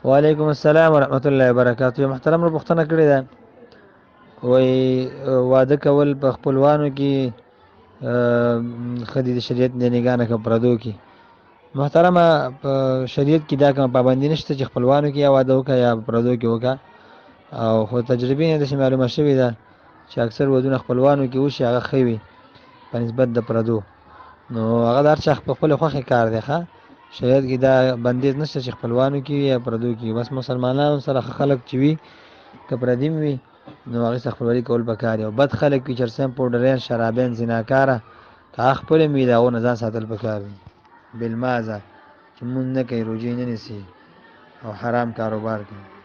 وعلیکم السلام ورحمت الله وبرکاتہ. یو محترم رو پوښتنه کړې ده، وایي واده کول په خپلوانو کې ښه دي د شریعت د نګاه نه که پردو کې؟ محترمه، په شریعت کې دا کومه پابندي نشته چې خپلوانو کې یا واده وکړه یا په پردو کې وکړه، او خو تجربې نه داسې معلومه شوې ده چې اکثر ودونه خپلوانو کې وشي هغه ښه وي په نسبت د پردو. نو هغه د هر چا په خپله خوښې کار دی. ښه، شریعت کې دا بندیز نشته چې خپلوانو کې وي یا پردو کې وي. بس مسلمانانو سره ښه خلک چې وي، که پردي هم وي، نو هغې سره خپلوي کول پکار دي. او بد خلک وي، چرسیان، پوډریان، شرابیان، زناکاره، که هغه خپل هم وي، د هغو نه ځان ساتل پکار دي. بالمازه چې مونځ نه کوي، روژې نه نیسي او حرام کاروبار کوي.